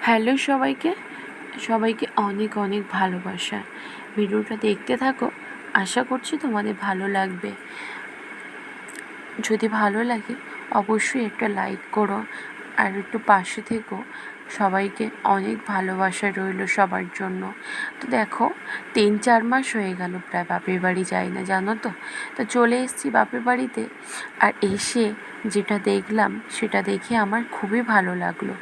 Hello সবাইকে, সবাইকে অনেক অনেক ভালোবাসা। ভিডিওটা দেখতে থাকো, আশা করছি তোমাদের ভালো লাগবে। যদি ভালো লাগে অবশ্যই একটা লাইক করো আর একটু পাশে থেকো। সবাইকে অনেক ভালোবাসা রইল সবার জন্য। তো দেখো 3-4 মাস হয়ে গেল প্রায় বাপের বাড়ি যাই না, জানো তো। তো চলে এসেছি বাপের বাড়িতে, আর এসে যেটা দেখলাম সেটা দেখে আমার খুবই ভালো লাগলো।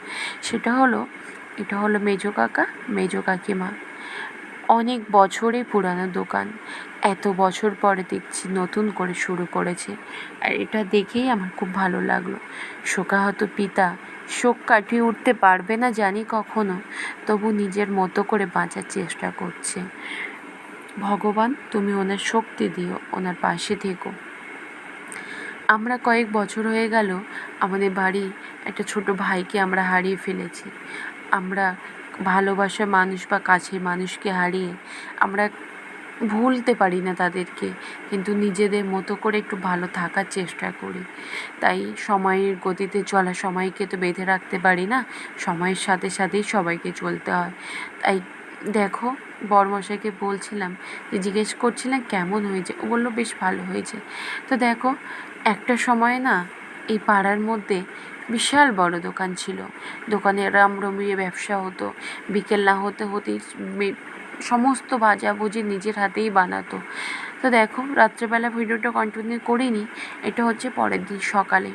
এটা হলো মেজো কাকা, মেজো কাকিমা। অনেক বছরের পুরানো দোকান, এত বছর পরে দেখছি নতুন করে শুরু করেছে, আর এটা দেখেই আমার খুব ভালো লাগলো। শোকাহত পিতা শোক কাটিয়ে উঠতে পারবে না জানি কখনো, তবু নিজের মতো করে বাঁচার চেষ্টা করছে। ভগবান তুমি ওনার শক্তি দিও, ওনার পাশে থেকো। আমরা কয়েক বছর হয়ে গেল আমাদের বাড়ির একটা ছোট ভাইকে আমরা হারিয়ে ফেলেছি। আমরা ভালোবাসার মানুষ বা কাছের মানুষকে হারিয়ে আমরা ভুলতে পারি না তাদেরকে, কিন্তু নিজেদের মতো করে একটু ভালো থাকার চেষ্টা করি। তাই সময়ের গতিতে চলা, সময়কে তো বেঁধে রাখতে পারি না, সময়ের সাথে সাথেই সবাইকে চলতে হয়। তাই দেখো, বড়মশাইকে বলছিলাম, যে জিজ্ঞেস করছিলাম কেমন হয়েছে, ও বললো বেশ ভালো হয়েছে। তো দেখো, একটা সময় না এই পাড়ার মধ্যে বিশাল বড় দোকান ছিল। দোকানে রমরমিয়ে ব্যবসা হতো। বিকেল না হতে হতেই সমস্ত ভাজাভুজি নিজের হাতেই বানাতো। তো দেখো, রাত্রেবেলা ভিডিওটা কন্টিনিউ করিনি, এটা হচ্ছে পরের দিন সকালে।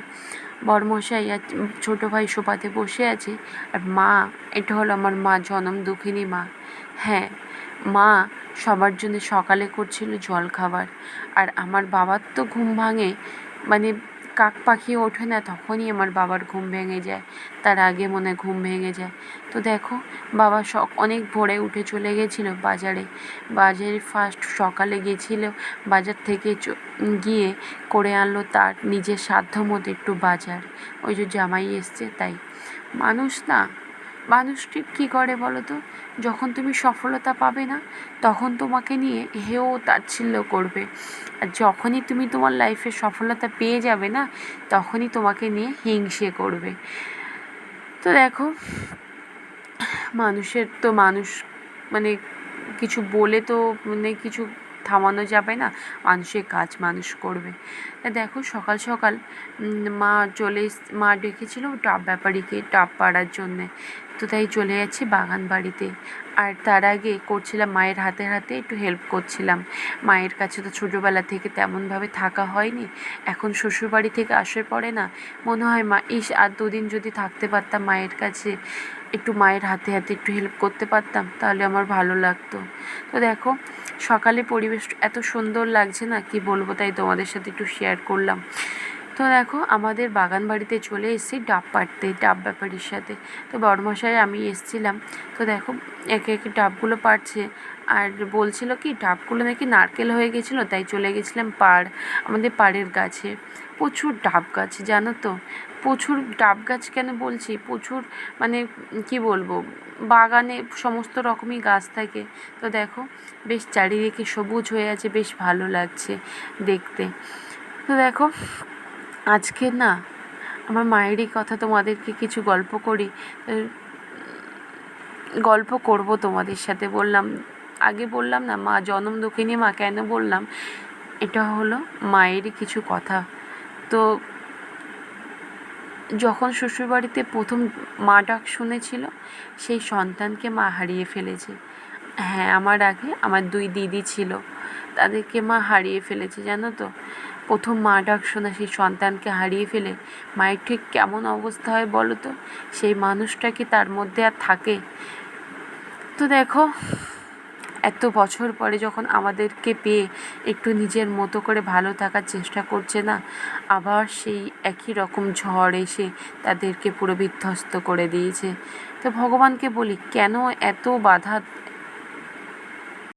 বড়মশাই আর ছোটো ভাই সোফাতে বসে আছে, আর মা, এটা হলো আমার মা, জনম দুঃখিনী মা। হ্যাঁ, মা সবার জন্য সকালে করছিল জল খাবার। আর আমার বাবার তো ঘুম ভাঙে, মানে কাক পাখি ওঠে না তখনই আমার বাবার ঘুম ভেঙে যায়, তার আগে মনে হয় ঘুম ভেঙে যায়। তো দেখো, বাবা অনেক ভোরে উঠে চলে গেছিলো বাজারে ফার্স্ট সকালে গেছিলো, বাজার থেকে গিয়ে করে আনলো তার নিজের সাধ্য মতো একটু বাজার। ওই যে জামাই এসছে তাই। মানুষ ঠিক কী করে বলো তো, যখন তুমি সফলতা পাবে না তখন তোমাকে নিয়ে হেয় তাচ্ছিল্য করবে, আর যখনই তুমি তোমার লাইফে সফলতা পেয়ে যাবে না তখনই তোমাকে নিয়ে হিংসে করবে। তো দেখো, মানুষ মানে কিছু বলে তো কিছু থামানো যাবে না, মানুষের কাজ মানুষ করবে। তা দেখো, সকাল সকাল মা ডেকেছিল ব্যাপারীকে টাব পাড়ার জন্যে। তো তাই চলে যাচ্ছি বাগান বাড়িতে। আর তার আগে করছিলাম মায়ের হাতে হাতে একটু হেল্প করছিলাম। মায়ের কাছে তো ছোটোবেলা থেকে তেমনভাবে থাকা হয়নি, এখন শ্বশুরবাড়ি থেকে আসার পরে না মনে হয় মা আর 2 দিন যদি থাকতে পারতাম মায়ের কাছে, একটু মায়ের হাতে হাতে একটু হেল্প করতে পারতাম, তাহলে আমার ভালো লাগতো। তো দেখো, সকালে পরিবেশ এত সুন্দর লাগছে না, কি বলবো, তাই তোমাদের সাথে একটু শেয়ার করলাম। তো দেখো, আমাদের বাগান বাড়িতে চলে এসেছি ডাব পাড়তে, ডাব ব্যাপারীর সাথে। তো বড়মশাই আমি এসেছিলাম। তো দেখো, একে একে ডাবগুলো পাড়ছে, আর বলছিল কি ডাবগুলো নাকি নারকেল হয়ে গেছিলো, তাই চলে গেছিলাম আমাদের পাড়ের গাছে। প্রচুর ডাব গাছ, জানো তো। প্রচুর ডাব গাছ কেন বলছি, প্রচুর মানে কি বলবো, বাগানে সমস্ত রকমই গাছ থাকে। তো দেখো, বেশ চারিদিকে সবুজ হয়ে আছে, বেশ ভালো লাগছে দেখতে। তো দেখো, আজকে না আমার মায়েরই কথা তোমাদেরকে কিছু গল্প করি, গল্প করব তোমাদের সাথে। আগে বললাম না মা জনম দুঃখিনী মা, কেন বললাম, এটা হলো মায়েরই কিছু কথা। তো যখন শ্বশুরবাড়িতে প্রথম মা ডাক শুনেছিল, সেই সন্তানকে মা হারিয়ে ফেলেছে। হ্যাঁ, আমার আগে আমার 2 দিদি ছিল, তাদেরকে মা হারিয়ে ফেলেছে, জানো তো। প্রথম মা ডাক শোনা সেই সন্তানকে হারিয়ে ফেলে মায়ের ঠিক কেমন অবস্থা হয় বলো তো, সেই মানুষটা কি তার মধ্যে আর থাকে? তো দেখো, এত বছর পরে যখন আমাদেরকে পেয়ে একটু নিজের মতো করে ভালো থাকার চেষ্টা করছে না, আবার সেই একই রকম ঝড় এসে তাদেরকে পুরো বিধ্বস্ত করে দিয়েছে। তো ভগবানকে বলি, কেন এত বাধা